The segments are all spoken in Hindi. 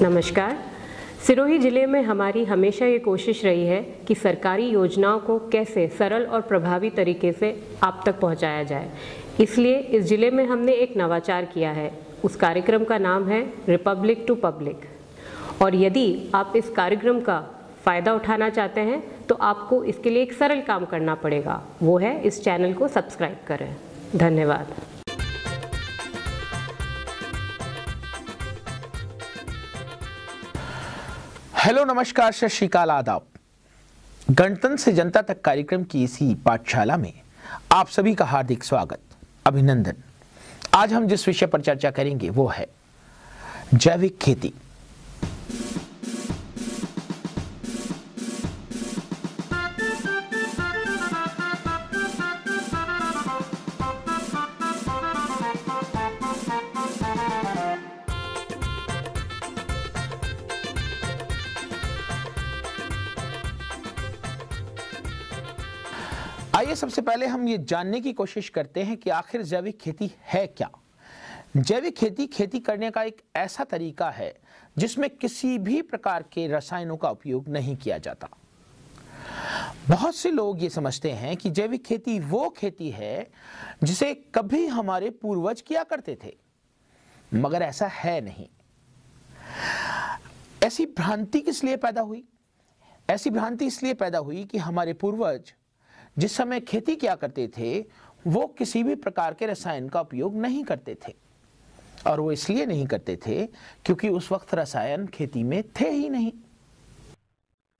नमस्कार। सिरोही जिले में हमारी हमेशा ये कोशिश रही है कि सरकारी योजनाओं को कैसे सरल और प्रभावी तरीके से आप तक पहुंचाया जाए। इसलिए इस जिले में हमने एक नवाचार किया है। उस कार्यक्रम का नाम है रिपब्लिक टू पब्लिक। और यदि आप इस कार्यक्रम का फ़ायदा उठाना चाहते हैं तो आपको इसके लिए एक सरल काम करना पड़ेगा, वो है इस चैनल को सब्सक्राइब करें। धन्यवाद। हेलो, नमस्कार, सत श्री अकाल, आदाब। गणतंत्र से जनता तक कार्यक्रम की इसी पाठशाला में आप सभी का हार्दिक स्वागत, अभिनंदन। आज हम जिस विषय पर चर्चा करेंगे वो है जैविक खेती। आइए सबसे पहले हम ये जानने की कोशिश करते हैं कि आखिर जैविक खेती है क्या। जैविक खेती करने का एक ऐसा तरीका है जिसमें किसी भी प्रकार के रसायनों का उपयोग नहीं किया जाता। बहुत से लोग ये समझते हैं कि जैविक खेती वो खेती है जिसे कभी हमारे पूर्वज किया करते थे, मगर ऐसा है नहीं। ऐसी भ्रांति किस लिए पैदा हुई? ऐसी भ्रांति इसलिए पैदा हुई कि हमारे पूर्वज जिस समय खेती किया करते थे वो किसी भी प्रकार के रसायन का उपयोग नहीं करते थे, और वो इसलिए नहीं करते थे क्योंकि उस वक्त रसायन खेती में थे ही नहीं।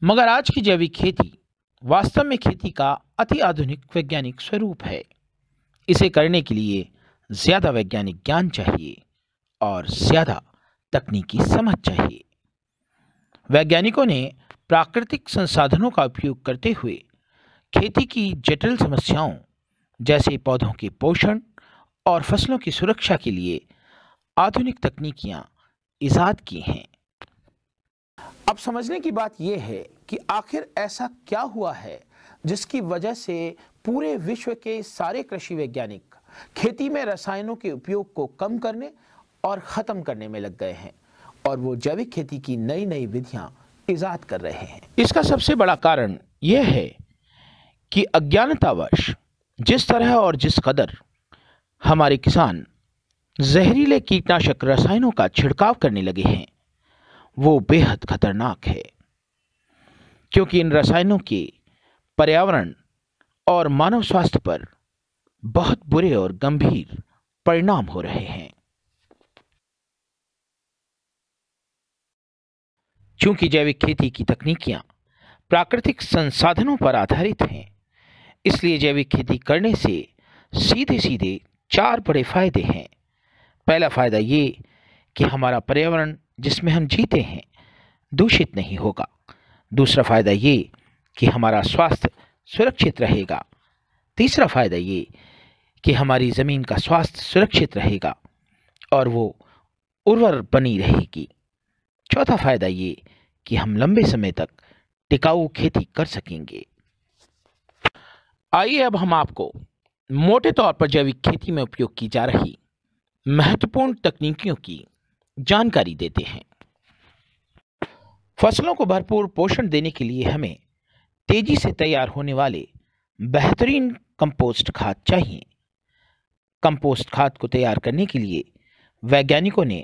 मगर आज की जैविक खेती वास्तव में खेती का अति आधुनिक वैज्ञानिक स्वरूप है। इसे करने के लिए ज्यादा वैज्ञानिक ज्ञान चाहिए और ज्यादा तकनीकी समझ चाहिए। वैज्ञानिकों ने प्राकृतिक संसाधनों का उपयोग करते हुए खेती की जटिल समस्याओं जैसे पौधों के पोषण और फसलों की सुरक्षा के लिए आधुनिक तकनीकियां इजाद की हैं। अब समझने की बात यह है कि आखिर ऐसा क्या हुआ है जिसकी वजह से पूरे विश्व के सारे कृषि वैज्ञानिक खेती में रसायनों के उपयोग को कम करने और खत्म करने में लग गए हैं और वो जैविक खेती की नई नई विधियां इजाद कर रहे हैं। इसका सबसे बड़ा कारण यह है कि अज्ञानतावश जिस तरह और जिस कदर हमारे किसान जहरीले कीटनाशक रसायनों का छिड़काव करने लगे हैं वो बेहद खतरनाक है, क्योंकि इन रसायनों के पर्यावरण और मानव स्वास्थ्य पर बहुत बुरे और गंभीर परिणाम हो रहे हैं। चूंकि जैविक खेती की तकनीकियां प्राकृतिक संसाधनों पर आधारित हैं, इसलिए जैविक खेती करने से सीधे सीधे 4 बड़े फायदे हैं। पहला फायदा ये कि हमारा पर्यावरण जिसमें हम जीते हैं दूषित नहीं होगा। दूसरा फायदा ये कि हमारा स्वास्थ्य सुरक्षित रहेगा। तीसरा फायदा ये कि हमारी ज़मीन का स्वास्थ्य सुरक्षित रहेगा और वो उर्वर बनी रहेगी। चौथा फायदा ये कि हम लंबे समय तक टिकाऊ खेती कर सकेंगे। आइए अब हम आपको मोटे तौर पर जैविक खेती में उपयोग की जा रही महत्वपूर्ण तकनीकों की जानकारी देते हैं। फसलों को भरपूर पोषण देने के लिए हमें तेजी से तैयार होने वाले बेहतरीन कंपोस्ट खाद चाहिए। कंपोस्ट खाद को तैयार करने के लिए वैज्ञानिकों ने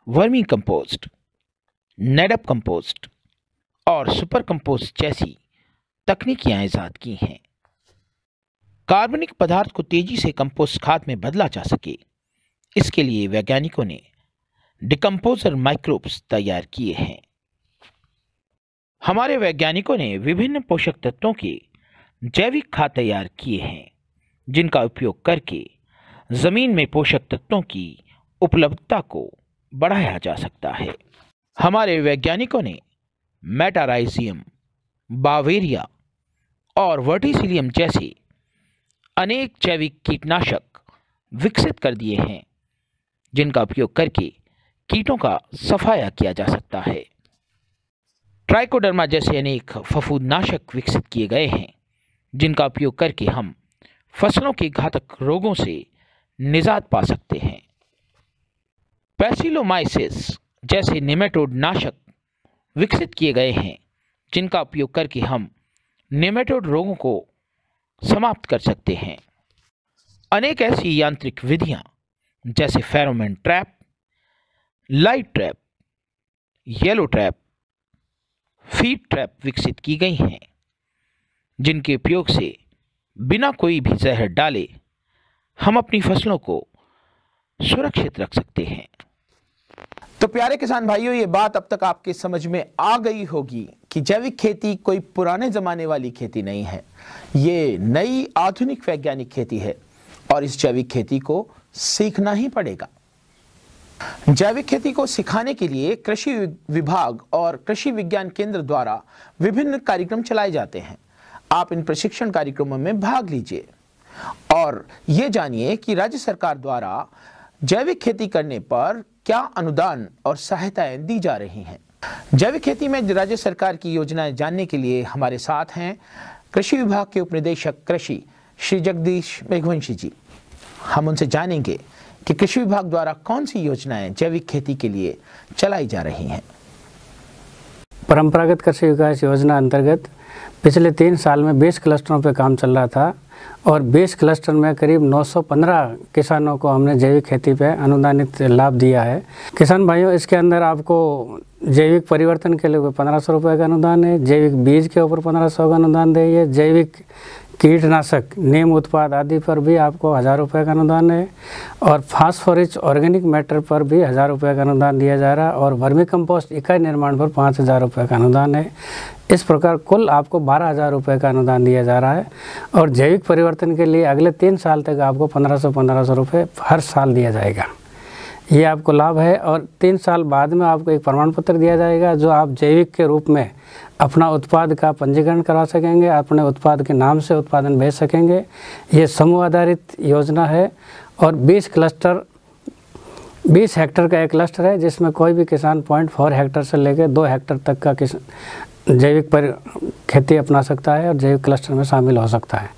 वर्मी कंपोस्ट, नेडअप कंपोस्ट और सुपर कंपोस्ट जैसी तकनीकियां इजाद की हैं। कार्बनिक पदार्थ को तेजी से कंपोस्ट खाद में बदला जा सके, इसके लिए वैज्ञानिकों ने डिकम्पोजर माइक्रोब्स तैयार किए हैं। हमारे वैज्ञानिकों ने विभिन्न पोषक तत्वों के जैविक खाद तैयार किए हैं, जिनका उपयोग करके जमीन में पोषक तत्वों की उपलब्धता को बढ़ाया जा सकता है। हमारे वैज्ञानिकों ने मेटाराइजियम, बावेरिया और वर्टिसिलियम जैसे अनेक जैविक कीटनाशक विकसित कर दिए हैं, जिनका उपयोग करके कीटों का सफाया किया जा सकता है। ट्राइकोडर्मा जैसे अनेक फफूंदनाशक विकसित किए गए हैं, जिनका उपयोग करके हम फसलों के घातक रोगों से निजात पा सकते हैं। पैसिलोमाइसिस जैसे नेमेटोड नाशक विकसित किए गए हैं, जिनका उपयोग करके हम नेमेटोड रोगों को समाप्त कर सकते हैं। अनेक ऐसी यांत्रिक विधियां जैसे pheromone trap, light trap, yellow trap, feed trap विकसित की गई हैं, जिनके उपयोग से बिना कोई भी जहर डाले हम अपनी फसलों को सुरक्षित रख सकते हैं। तो प्यारे किसान भाइयों, ये बात अब तक आपके समझ में आ गई होगी कि जैविक खेती कोई पुराने जमाने वाली खेती नहीं है। ये नई आधुनिक वैज्ञानिक खेती है और इस जैविक खेती को सीखना ही पड़ेगा। जैविक खेती को सिखाने के लिए कृषि विभाग और कृषि विज्ञान केंद्र द्वारा विभिन्न कार्यक्रम चलाए जाते हैं। आप इन प्रशिक्षण कार्यक्रमों में भाग लीजिए और ये जानिए कि राज्य सरकार द्वारा जैविक खेती करने पर क्या अनुदान और सहायताएं दी जा रही हैं। जैविक खेती में राज्य सरकार की योजनाएं जानने के लिए हमारे साथ हैं कृषि विभाग के उपनिदेशक कृषि श्री जगदीश मेघवंशी जी। हम उनसे जानेंगे कि कृषि विभाग द्वारा कौन सी योजनाएं जैविक खेती के लिए चलाई जा रही हैं। परंपरागत कृषि विकास योजना अंतर्गत पिछले 3 साल में 20 क्लस्टरों पर काम चल रहा था और 20 क्लस्टर में करीब 915 किसानों को हमने जैविक खेती पे अनुदानित लाभ दिया है। किसान भाइयों, इसके अंदर आपको जैविक परिवर्तन के लिए 1500 रुपये का अनुदान है, जैविक बीज के ऊपर 1500 का अनुदान है, जैविक कीटनाशक, नीम उत्पाद आदि पर भी आपको 1000 रुपये का अनुदान है और फास्फोरिच ऑर्गेनिक मैटर पर भी 1000 रुपये का अनुदान दिया जा रहा है और वर्मी कंपोस्ट इकाई निर्माण पर 5000 रुपये का अनुदान है। इस प्रकार कुल आपको 12000 रुपये का अनुदान दिया जा रहा है और जैविक परिवर्तन के लिए अगले 3 साल तक आपको 1500 रुपये हर साल दिया जाएगा। ये आपको लाभ है और 3 साल बाद में आपको एक प्रमाण पत्र दिया जाएगा जो आप जैविक के रूप में अपना उत्पाद का पंजीकरण करा सकेंगे, अपने उत्पाद के नाम से उत्पादन भेज सकेंगे। ये समूह आधारित योजना है और 20 हेक्टर का एक क्लस्टर है जिसमें कोई भी किसान 0.4 हेक्टर से लेकर 2 हेक्टर तक का जैविक पर खेती अपना सकता है और जैविक क्लस्टर में शामिल हो सकता है।